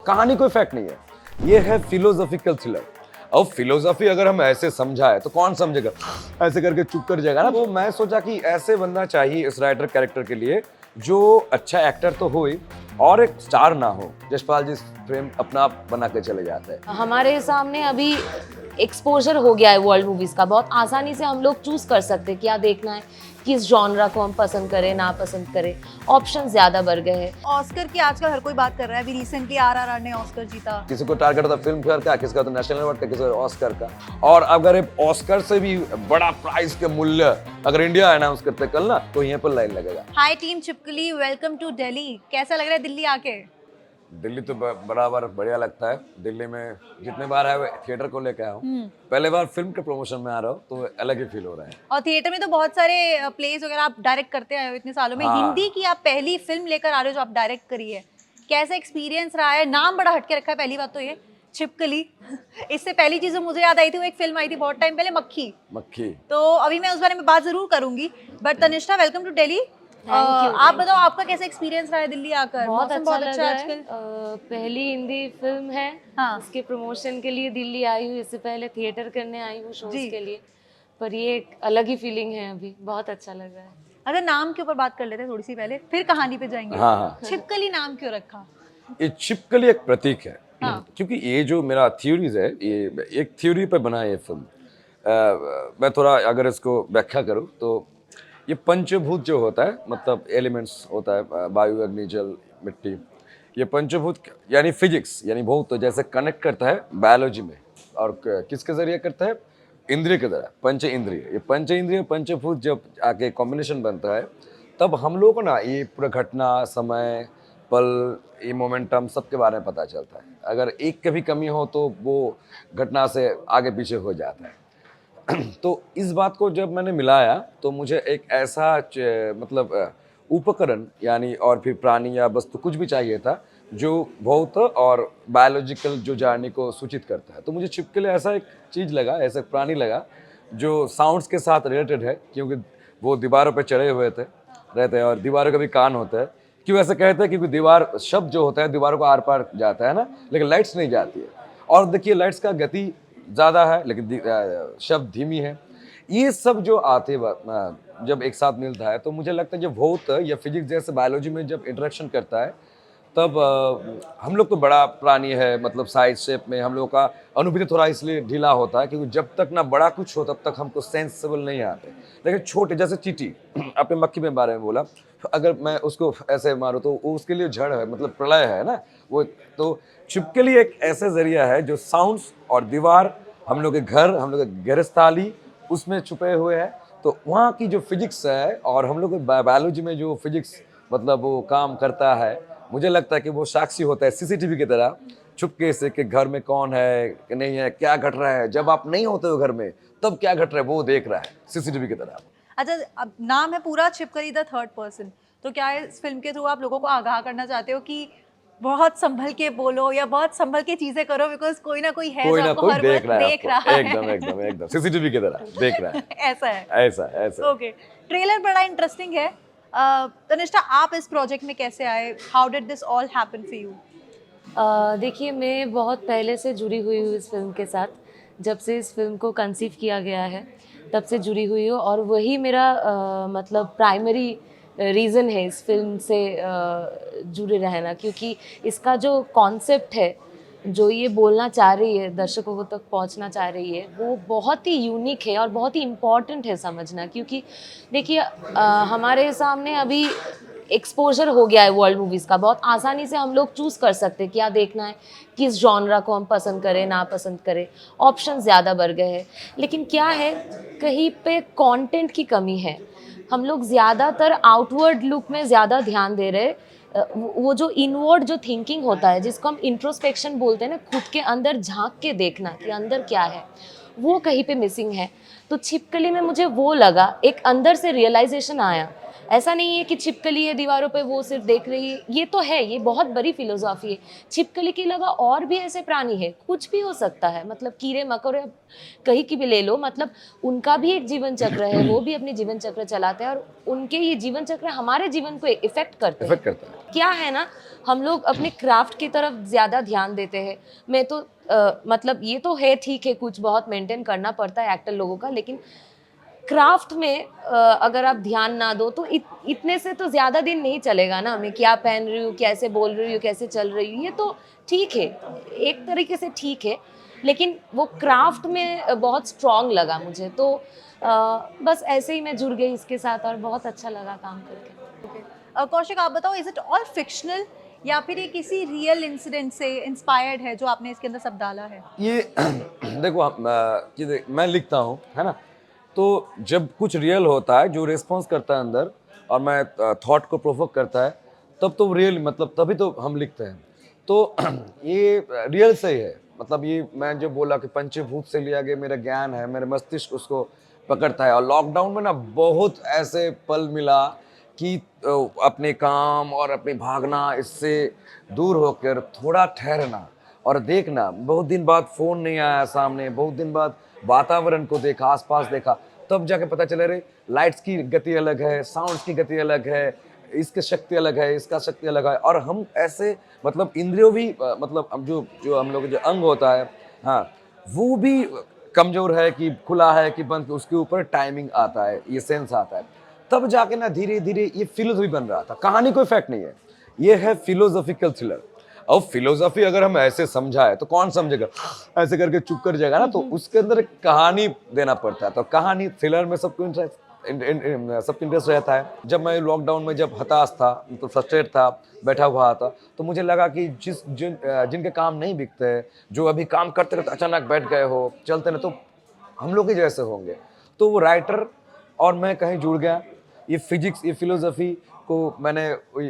कहानी कोई फैक्ट नहीं है, ये है फिलोसॉफिकल थ्रिलर। अब फिलोसॉफी अगर हम ऐसे समझाए तो कौन समझेगा, ऐसे करके चुप कर जाएगा ना। वो मैं सोचा कि ऐसे बनना चाहिए इस राइटर कैरेक्टर के लिए जो अच्छा एक्टर तो हो ही और एक स्टार ना हो। यशपाल जी फ्रेम अपना आप बना के चले जाते हैं। हमारे सामने अभी एक्सपोजर हो गया है वर्ल्ड मूवीज का, बहुत आसानी से हम लोग चूज कर सकते हैं क्या देखना है, किस जॉनरा को हम पसंद करें ना पसंद करें, ऑप्शन ज्यादा बढ़ गए हैं। ऑस्कर की आजकल हर कोई बात कर रहा है। अभी रिसेंटली आरआरआर ने ऑस्कर जीता। किसी को टारगेट था फिल्म फेयर का, किसी का तो नेशनल अवार्ड का, किसी का ऑस्कर का। और अगर एक ऑस्कर से भी बड़ा प्राइस के मूल्य अगर इंडिया अनाउंस करते कल ना, तो यहाँ पर लाइन लगेगा। हाय टीम छिपकली, वेलकम टू दिल्ली। कैसा लग रहा है दिल्ली आके? दिल्ली तो बराबर बढ़िया लगता है। दिल्ली में जितने बार आया थिएटर को लेकर आया हूँ, पहले बार फिल्म के प्रमोशन में आ रहा हूँ तो अलग ही फील हो रहा है। और थिएटर में तो बहुत सारे प्लेस वगैरह आप डायरेक्ट करते आए हो इतने सालों में। हाँ। हिंदी की आप पहली फिल्म लेकर आ रहे हो जो आप डायरेक्ट करी है, कैसा एक्सपीरियंस रहा है? नाम बड़ा हटके रखा है, पहली बात तो ये छिपकली। इससे पहली चीज जो मुझे याद आई थी वो एक फिल्म आई थी बहुत टाइम पहले, मक्खी। मक्खी। तो अभी मैं उस बारे में बात जरूर करूंगी। But Tanishtha, welcome to Delhi. आप बताओ आपका कैसा एक्सपीरियंस रहा है दिल्ली आकर? बहुत मौसम अच्छा बहुत लग अच्छा रहा है है। आजकल। पहली हिंदी फिल्म है, हाँ। उसके प्रमोशन के लिए दिल्ली आई हूँ। इससे पहले थिएटर करने आई हूँ शोज जी। के लिए, पर ये एक अलग ही फीलिंग है। अभी बहुत अच्छा लग रहा है। अगर नाम के ऊपर बात कर लेते हैं थोड़ी सी पहले, फिर कहानी पे जाएंगे। हाँ, हाँ। छिपकली नाम क्यों रखा? ये छिपकली एक प्रतीक है। हाँ। क्योंकि ये जो मेरा थ्योरीज है, ये एक थ्योरी पे बना है ये फिल्म। मैं थोड़ा अगर इसको व्याख्या करूँ तो ये पंचभूत जो होता है, मतलब एलिमेंट्स होता है, वायु अग्नि जल मिट्टी, ये पंचभूत यानी फिजिक्स यानी भौत, तो जैसे कनेक्ट करता है बायोलॉजी में। और किसके जरिए करता है? इंद्रिय के द्वारा, पंच इंद्रिय। ये पंच इंद्रिय पंचभूत जब आके कॉम्बिनेशन बनता है, तब हम लोग को ना ये पूरा घटना, समय, पल, ये मोमेंटम सबके बारे में पता चलता है। अगर एक की भी कमी हो तो वो घटना से आगे पीछे हो जाता है। तो इस बात को जब मैंने मिलाया तो मुझे एक ऐसा मतलब उपकरण यानी और फिर प्राणी या वस्तु कुछ भी चाहिए था जो भौत और बायोलॉजिकल जो जर्नी को सूचित करता है। तो मुझे छिपकली ऐसा एक चीज़ लगा, ऐसा एक प्राणी लगा जो साउंड्स के साथ रिलेटेड है, क्योंकि वो दीवारों पर चढ़े हुए रहते हैं और दीवारों का भी कान होता है। क्यों ऐसा कहते हैं? क्योंकि दीवार, शब्द जो होता है दीवारों को आर पार जाता है ना, लेकिन लाइट्स नहीं जाती है। और देखिए लाइट्स का गति ज़्यादा है लेकिन शब्द धीमी है। ये सब जो आते जब एक साथ मिलता है तो मुझे लगता है जब भौत या फिजिक्स जैसे बायोलॉजी में जब इंटरेक्शन करता है, तब हम लोग तो बड़ा प्राणी है, मतलब साइज शेप में हम लोग का अनुभूति थोड़ा इसलिए ढीला होता है क्योंकि जब तक ना बड़ा कुछ हो तब तक हमको सेंसिबल नहीं आते। लेकिन छोटे जैसे चींटी, आपने मक्खी में बारे में बोला, अगर मैं उसको ऐसे मारूँ तो वो उसके लिए जड़ है, मतलब प्रलय है ना वो। तो छिपकली एक ऐसे जरिया है जो साउंड्स और दीवार, हम लोग के घर, हम लोग के गृहस्थाली उसमें छुपे हुए हैं। तो वहाँ की जो फिजिक्स है और हम लोग बायोलॉजी में जो फिजिक्स मतलब वो काम करता है, मुझे लगता है कि वो साक्षी होता है सीसीटीवी की तरह, चुपके से कि घर में कौन है कि नहीं है, क्या घट रहा है। जब आप नहीं होते हो घर में तब क्या घट रहा है वो देख रहा है सीसीटीवी की तरह। अच्छा, अब नाम है पूरा छिपकली द थर्ड पर्सन, तो क्या इस फिल्म के थ्रू आप लोगों को आगाह करना चाहते हो कि बहुत संभल के बोलो या बहुत संभल के चीजें करो, बिकॉज कोई ना कोई है कोई जो ना आपको कोई हर देख वक्त रहा है देख आपको। रहा है। एकदम एकदम एकदम सीसीटीवी की तरह देख रहा है। ऐसा है। ऐसा ऐसा। ओके, ट्रेलर बड़ा इंटरेस्टिंग है। तनिष्ठा, आप इस प्रोजेक्ट में कैसे आए? How did this all happen for you? देखिए, मैं बहुत पहले से जुड़ी हुई हूँ इस फिल्म के साथ। जब से इस फिल्म को कंसीव किया गया है तब से जुड़ी हुई हूँ, और वही मेरा मतलब प्राइमरी रीज़न है इस फिल्म से जुड़े रहना, क्योंकि इसका जो कॉन्सेप्ट है, जो ये बोलना चाह रही है, दर्शकों को तक पहुंचना चाह रही है, वो बहुत ही यूनिक है और बहुत ही इम्पॉर्टेंट है समझना। क्योंकि देखिए, हमारे सामने अभी एक्सपोजर हो गया है वर्ल्ड मूवीज़ का, बहुत आसानी से हम लोग चूज़ कर सकते हैं क्या देखना है, किस जॉनरा को हम पसंद करें ना पसंद करें, ऑप्शन ज़्यादा बढ़ गए हैं। लेकिन क्या है, कहीं पे कंटेंट की कमी है। हम लोग ज़्यादातर आउटवर्ड लुक में ज़्यादा ध्यान दे रहे हैं। वो जो इनवर्ड जो थिंकिंग होता है, जिसको हम इंट्रोस्पेक्शन बोलते हैं ना, खुद के अंदर झांक के देखना कि अंदर क्या है, वो कहीं पे मिसिंग है। तो छिपकली में मुझे वो लगा, एक अंदर से रियलाइजेशन आया ऐसा नहीं है कि छिपकली है दीवारों पे वो सिर्फ देख रही है, ये तो है, ये बहुत बड़ी फिलोसॉफी है। छिपकली के अलावा और भी ऐसे प्राणी है, कुछ भी हो सकता है, मतलब कीड़े मकोड़े कहीं की भी ले लो, मतलब उनका भी एक जीवन चक्र है, वो भी अपनी जीवन चक्र चलाते हैं और उनके ये जीवन चक्र हमारे जीवन को इफेक्ट करते हैं। इफेक्ट करता है। क्या है ना, हम लोग अपने क्राफ्ट की तरफ ज़्यादा ध्यान देते हैं। मैं तो मतलब ये तो है ठीक है, कुछ बहुत मेंटेन करना पड़ता है एक्टर लोगों का, लेकिन क्राफ्ट में अगर आप ध्यान ना दो तो इतने से तो ज़्यादा दिन नहीं चलेगा ना। मैं क्या पहन रही हूँ, कैसे बोल रही हूँ, कैसे चल रही हूँ, ये तो ठीक है, एक तरीके से ठीक है, लेकिन वो क्राफ्ट में बहुत स्ट्रॉन्ग लगा मुझे। तो बस ऐसे ही मैं जुड़ गई इसके साथ और बहुत अच्छा लगा काम करके। कौशिक आप बताओ, इज इट ऑल फिक्शनल या फिर ये किसी रियल इंसिडेंट से इंस्पायर्ड है जो आपने इसके अंदर सब डाला है? ये देखो मैं लिखता हूँ, है ना, तो जब कुछ रियल होता है जो रिस्पॉन्स करता है अंदर और मैं थॉट को प्रोवोक करता है, तब तो रियल, मतलब तभी तो हम लिखते हैं। तो ये रियल से ही है, मतलब ये मैं जो बोला कि पंचभूत से लिया गया मेरा ज्ञान है, मेरे मस्तिष्क उसको पकड़ता है। और लॉकडाउन में ना बहुत ऐसे पल मिला कि अपने काम और अपने भागना, इससे दूर होकर थोड़ा ठहरना और देखना। बहुत दिन बाद फ़ोन नहीं आया सामने, बहुत दिन बाद वातावरण को देखा, आसपास देखा, तब जाके पता चला रे लाइट्स की गति अलग है, साउंड्स की गति अलग है, इसकी शक्ति अलग है, इसका शक्ति अलग है। और हम ऐसे, मतलब इंद्रियों भी मतलब अब जो जो हम लोग जो अंग होता है, हाँ, वो भी कमज़ोर है कि खुला है कि बंद, उसके ऊपर टाइमिंग आता है, ये सेंस आता है। तब जाके ना धीरे धीरे ये फिलोसफी बन रहा था। कहानी कोई फैक्ट नहीं है, ये है फिलोसॉफिकल थ्रिलर। अब फिलोसफी अगर हम ऐसे समझाए तो कौन समझेगा, ऐसे करके चुप कर जाएगा ना, तो उसके अंदर एक कहानी देना पड़ता है। तो कहानी थ्रिलर में सबको इंटरेस्ट रहता है। जब मैं लॉकडाउन में जब हताश था, तो फ्रस्ट्रेट था, बैठा हुआ था, तो मुझे लगा कि जिनके काम नहीं बिकते, जो अभी काम करते रहते अचानक बैठ गए हो, चलते ना, तो हम लोग ही जैसे होंगे। तो वो राइटर और मैं कहीं जुड़ गया। ये फिजिक्स, ये फिलोसफी को मैंने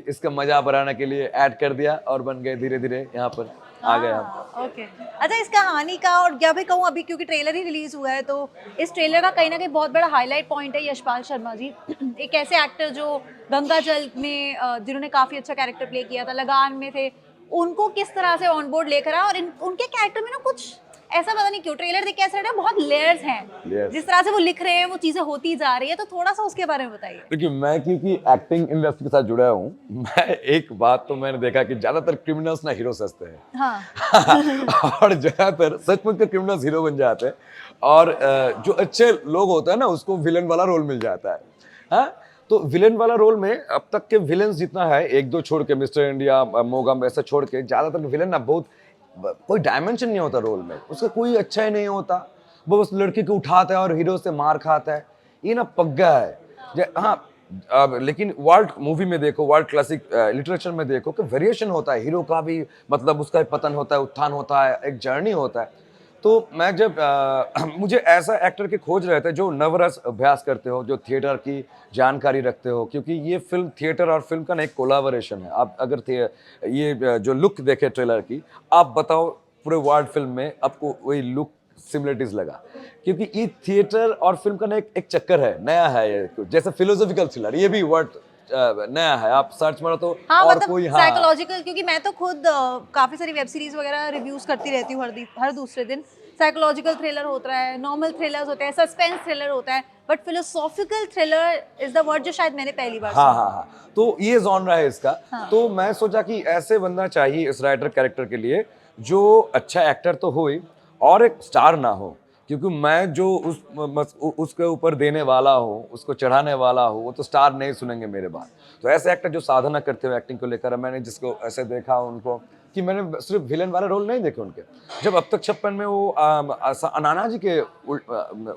इसका मजा बढ़ाने के लिए ऐड कर दिया और बन गए धीरे धीरे यहाँ पर आ गए हम। ओके। अच्छा, इस कहानी का, और क्या भी कहूँ, अभी क्योंकि ट्रेलर ही रिलीज हुआ है, तो इस ट्रेलर का कहीं ना कहीं बहुत बड़ा हाईलाइट पॉइंट है यशपाल शर्मा जी। एक ऐसे एक्टर जो गंगा जल में जिन्होंने काफी अच्छा कैरेक्टर प्ले किया था, लगान में थे, उनको किस तरह से ऑन बोर्ड लेकर आया। और उनके कैरेक्टर में ना कुछ ऐसा, पता नहीं क्यों ट्रेलर देख के ऐसा लग रहा है बहुत लेयर्स हैं। Yes. जिस तरह से वो लिख रहे हैं, वो चीजें होती जा रही है, तो थोड़ा सा उसके बारे में बताइए। देखिए, मैं क्योंकि एक्टिंग इंडस्ट्री के साथ जुड़ा हूँ, मैं एक बात तो मैंने देखा कि ज्यादातर क्रिमिनल्स ना हीरो सजते हैं। हाँ। और ज्यादातर सचमुच के क्रिमिनल्स हीरो बन जाते हैं, और जो अच्छे लोग होते हैं ना, उसको विलन वाला रोल मिल जाता है। हाँ, तो विलन वाला रोल में अब तक के विलन जितना है, एक दो छोड़ के, मिस्टर इंडिया, मोगम, ऐसा छोड़ के, ज्यादातर विलन ना बहुत कोई डायमेंशन नहीं होता रोल में, उसका कोई अच्छा ही नहीं होता। वो बस लड़की को उठाता है और हीरो से मार खाता है। ये ना पग्गा है। हाँ, लेकिन वर्ल्ड मूवी में देखो, वर्ल्ड क्लासिक लिटरेचर में देखो कि वेरिएशन होता है, हीरो का भी, मतलब उसका पतन होता है, उत्थान होता है, एक जर्नी होता है। तो मैं जब मुझे ऐसा एक्टर की खोज रहे थे जो नवरस अभ्यास करते हो, जो थिएटर की जानकारी रखते हो, क्योंकि ये फिल्म थिएटर और फिल्म का ना एक कोलाबोरेशन है। आप अगर ये जो लुक देखे ट्रेलर की, आप बताओ पूरे वर्ल्ड फिल्म में आपको वही लुक सिमिलरिटीज लगा, क्योंकि ये थिएटर और फिल्म का ना एक चक्कर है, नया है ये, जैसे फिलोसॉफिकल थ्रिलर, ये भी वर्ड नया है। आप सर्च मारो तो हाँ, और मतलब कोई, हाँ, साइकोलॉजिकल, क्योंकि मैं तो खुद काफी सारी वेब सीरीज वगैरह रिव्यूज करती रहती हूँ हर दूसरे दिन। साइकोलॉजिकल थ्रिलर होता है, नॉर्मल थ्रिलर्स होते हैं, सस्पेंस थ्रिलर होता है, but philosophical thriller is the word जो शायद मैंने पहली बार हाँ सुना। हाँ हाँ, तो ये जॉनरा है इसका। हाँ। तो मैं सोचा कि ऐसे बनना चाहिए इस राइटर कैरेक्टर के लिए, जो अच्छा एक्टर तो हो ही और एक स्टार ना हो, क्योंकि मैं जो उसके ऊपर देने वाला हूँ, उसको चढ़ाने वाला हूँ, वो तो स्टार नहीं सुनेंगे मेरे बात। तो ऐसे एक्टर जो साधना करते हुए एक्टिंग को लेकर, मैंने जिसको ऐसे देखा उनको, कि मैंने सिर्फ विलेन वाले रोल नहीं देखे उनके। जब अब तक 56 में वो नाना जी के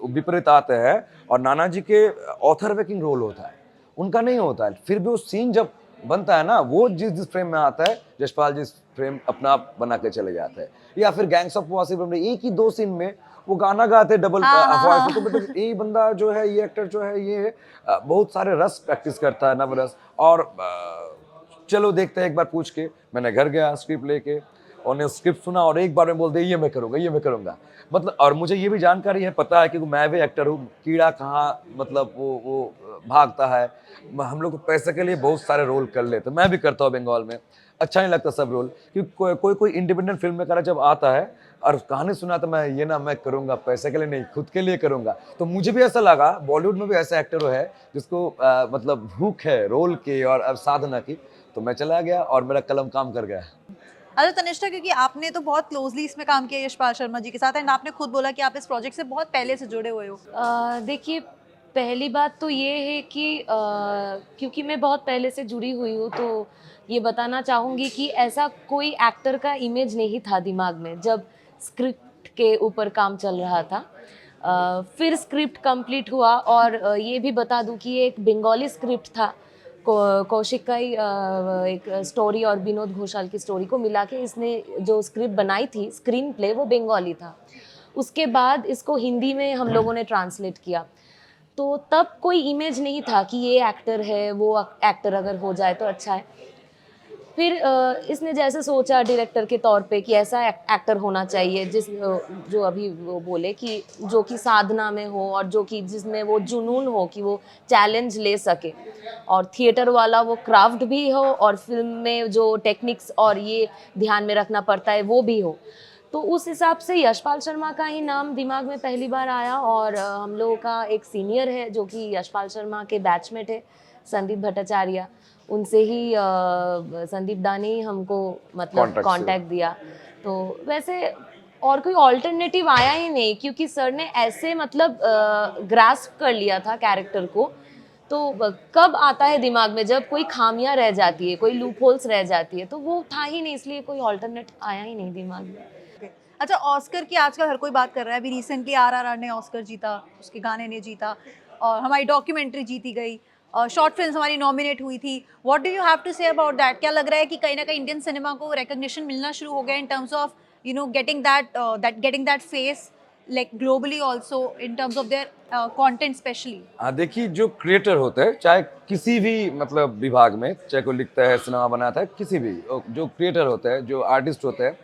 विपरीत आते हैं और नाना जी के ऑथर वेकिंग रोल होता है, उनका नहीं होता है, फिर भी वो सीन जब बनता है ना, वो जिस फ्रेम में आता है, यशपाल जी फ्रेम अपना आप बना के चले जाते हैं। या फिर गैंग्स ऑफ वासेपुर में एक ही दो सीन में वो गाना गाते डबल वॉइस, तो मतलब ये बंदा जो है, ये एक्टर जो है, ये बहुत सारे रस प्रैक्टिस करता है, नवरस। और चलो देखते हैं, एक बार पूछ के मैंने घर गया, स्क्रिप्ट लेके उन्होंने स्क्रिप्ट सुना और एक बार में बोल दिया ये मैं करूँगा, ये मैं करूँगा। मतलब और मुझे ये भी जानकारी है, पता है, क्योंकि मैं भी एक्टर हूँ, कीड़ा कहाँ मतलब वो भागता है। हम लोग पैसे के लिए बहुत सारे रोल कर लेते हैं, मैं भी करता हूँ बंगाल में। अच्छा नहीं लगता सब रोल, क्योंकि कोई इंडिपेंडेंट फिल्म मेकर जब आता है और कहानी सुनाता, मैं ये ना मैं करूँगा पैसे के लिए नहीं, खुद के लिए करूँगा। तो मुझे भी ऐसा लगा, बॉलीवुड में भी ऐसा एक्टर है जिसको मतलब भूख है रोल की और साधना की, तो मैं चला गया और मेरा कलम काम कर गया। अच्छा तनिष्ठा, क्योंकि आपने तो बहुत क्लोजली इसमें काम किया यशपाल शर्मा जी के साथ, एंड आपने खुद बोला कि आप इस प्रोजेक्ट से बहुत पहले से जुड़े हुए हो। देखिए, पहली बात तो ये है कि क्योंकि मैं बहुत पहले से जुड़ी हुई हूँ, तो ये बताना चाहूँगी कि ऐसा कोई एक्टर का इमेज नहीं था दिमाग में जब स्क्रिप्ट के ऊपर काम चल रहा था। फिर स्क्रिप्ट कंप्लीट हुआ, और ये भी बता दूँ कि ये एक बंगाली स्क्रिप्ट था। कौशिक का ही एक स्टोरी और विनोद घोषाल की स्टोरी को मिला के इसने जो स्क्रिप्ट बनाई थी, स्क्रीन प्ले, वो बंगाली था। उसके बाद इसको हिंदी में हम लोगों ने ट्रांसलेट किया। तो तब कोई इमेज नहीं था कि ये एक्टर है, वो एक्टर अगर हो जाए तो अच्छा है। फिर इसने जैसे सोचा डायरेक्टर के तौर पे कि ऐसा एक्टर होना चाहिए जो अभी वो बोले कि जो कि साधना में हो, और जो कि जिसमें वो जुनून हो कि वो चैलेंज ले सके, और थिएटर वाला वो क्राफ्ट भी हो, और फिल्म में जो टेक्निक्स और ये ध्यान में रखना पड़ता है वो भी हो। तो उस हिसाब से यशपाल शर्मा का ही नाम दिमाग में पहली बार आया। और हम लोगों का एक सीनियर है जो कि यशपाल शर्मा के बैचमेट है, संदीप भट्टाचार्य, उनसे ही संदीप दा ने ही हमको मतलब कांटेक्ट दिया। तो वैसे और कोई ऑल्टरनेटिव आया ही नहीं, क्योंकि सर ने ऐसे मतलब ग्रास्प कर लिया था कैरेक्टर को। तो कब आता है दिमाग में जब कोई खामियां रह जाती है, कोई लूप होल्स रह जाती है, तो वो था ही नहीं, इसलिए कोई ऑल्टरनेट आया ही नहीं दिमाग में। अच्छा, ऑस्कर की आजकल हर कोई बात कर रहा है। अभी रिसेंटली आरआरआर ने ऑस्कर जीता, उसके गाने ने जीता, और हमारी डॉक्यूमेंट्री जीती गई, और शॉर्ट फिल्म हमारी नॉमिनेट हुई थी। What do you have to say about that? क्या लग रहा है कि कहीं ना कहीं इंडियन सिनेमा को रिकग्निशन मिलना शुरू हो गया in terms of getting that face like globally also in terms of their content specially? हाँ, देखिए, जो क्रिएटर होते हैं, चाहे किसी भी मतलब विभाग में, चाहे कोई लिखता है, सिनेमा बनाता है, किसी भी, जो क्रिएटर होते हैं, जो आर्टिस्ट होते हैं,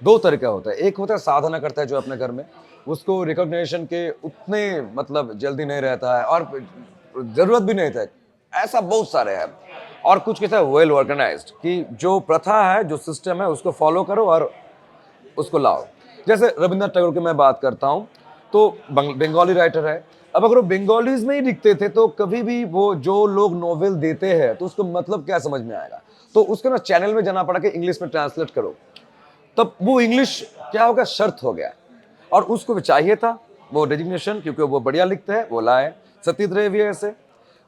दो तरीका होता है। एक होता है साधना करता है जो अपने घर में, उसको रिकॉग्निशन के उतने मतलब जल्दी नहीं रहता है और जरूरत भी नहीं था, ऐसा बहुत सारे हैं। और कुछ कैसा वेल ऑर्गेनाइज्ड, कि जो प्रथा है, जो सिस्टम है, उसको फॉलो करो और उसको लाओ। जैसे रविंद्रनाथ टैगोर की मैं बात करता हूँ, तो बंगाली राइटर है। अब अगर वो बंगालीज में ही लिखते थे तो कभी भी वो जो लोग नॉवेल देते हैं तो उसको मतलब क्या समझ में आएगा। तो उसको ना चैनल में जाना पड़ा कि इंग्लिश में ट्रांसलेट करो, तब वो इंग्लिश क्या होगा, शर्त हो गया। और उसको भी चाहिए था वो डेजिग्नेशन, क्योंकि वो बढ़िया लिखते हैं, वो लाए। सत्यजीत रे भी ऐसे,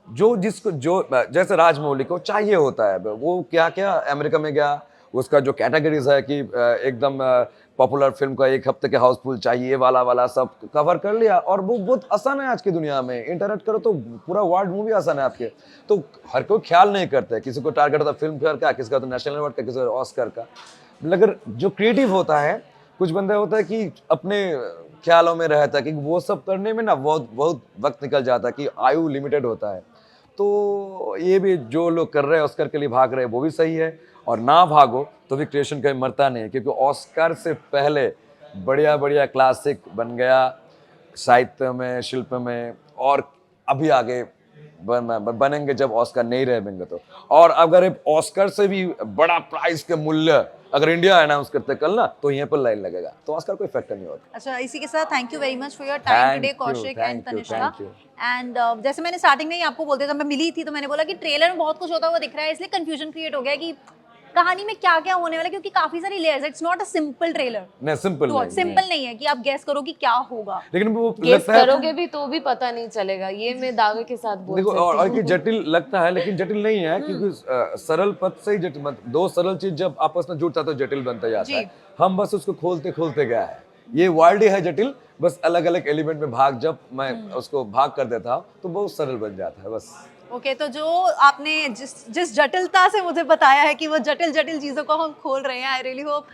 जो जिसको जो जैसे राजमौली को चाहिए होता है, वो क्या क्या अमेरिका में गया, उसका जो कैटेगरीज है कि एकदम पॉपुलर फिल्म का 1 हफ्ते के हाउसफुल चाहिए, वाला सब कवर कर लिया। और वो बहुत आसान है आज की दुनिया में, इंटरनेट करो तो पूरा वर्ल्ड मूवी आसान है आपके। तो हर कोई ख्याल नहीं करते, किसी को टारगेट होता है फिल्म फेयर का, किसी का तो नेशनल अवार्ड का, किसी का ऑस्कर का। मगर जो क्रिएटिव होता है, कुछ बंदा होता है कि अपने ख्यालों में रहता है, कि वो सब करने में ना बहुत बहुत वक्त निकल जाता है, कि आयु लिमिटेड होता है। तो ये भी जो लोग कर रहे हैं ऑस्कर के लिए भाग रहे हैं, वो भी सही है। और ना भागो तो भी क्रिएशन कहीं मरता नहीं है, क्योंकि ऑस्कर से पहले बढ़िया बढ़िया क्लासिक बन गया साहित्य में, शिल्प में, और अभी आगे बनेंगे जब ऑस्कर नहीं रहेंगे तो। और अगर ऑस्कर से भी बड़ा प्राइस के मूल्य अगर इंडिया अनाउंस करते कल ना, तो यहाँ पर लाइन लगेगा, तो ऑस्कर कोई फैक्टर नहीं होता। अच्छा, इसी के साथ thank you very much for your time today Kaushik and Tanishka. And जैसे मैंने स्टार्टिंग में ही आपको बोलते थे, मैं मिली थी तो मैंने बोला कि ट्रेलर में बहुत कुछ होता हुआ दिख रहा है, इसलिए कंफ्यूजन क्रिएट हो गया कि कहानी में क्या क्या होने वाला है, क्योंकि काफी सारी layers, it's not a simple trailer. नहीं, सिंपल नहीं है कि आप गेस करो कि क्या होगा, लेकिन वो गेस करोगे भी तो भी पता नहीं चलेगा, ये मैं दावे के साथ बोल देखो। सकती और हूँ। कि जटिल लगता है, लेकिन जटिल नहीं है, क्योंकि सरल पद से ही जटिल, दो सरल चीज जब आपस में जुड़ता तो जटिल बनता जाता है। हम बस उसको खोलते खोलते गया है, ये वर्ल्ड ही है जटिल, बस अलग अलग एलिमेंट में भाग, जब मैं उसको भाग कर देता हूँ तो बहुत सरल बन जाता है बस। ओके, तो जो आपने जिस जटिलता से मुझे बताया है कि वो जटिल जटिल चीज़ों को हम खोल रहे हैं, आई रियली होप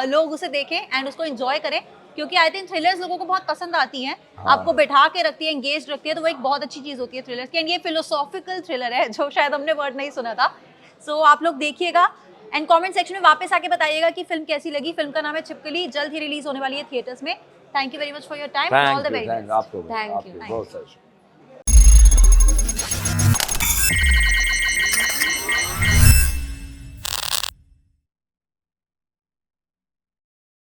लोग उसे देखें एंड उसको एंजॉय करें, क्योंकि आई थिंक थ्रिलर्स लोगों को बहुत पसंद आती हैं। हाँ। आपको बैठा के रखती है, एंगेज रखती है, तो वो एक बहुत अच्छी चीज़ होती है थ्रिलर्स की। एंड ये फिलोसॉफिकल थ्रिलर है, जो शायद हमने वर्ड नहीं सुना था। सो आप लोग देखिएगा एंड कमेंट सेक्शन में वापस आके बताइएगा कि फिल्म कैसी लगी। फिल्म का नाम है छिपकली, जल्द ही रिलीज होने वाली है थिएटर्स में। Thank you very much for your time, all the very best. आपको Thank you. बहुत सारी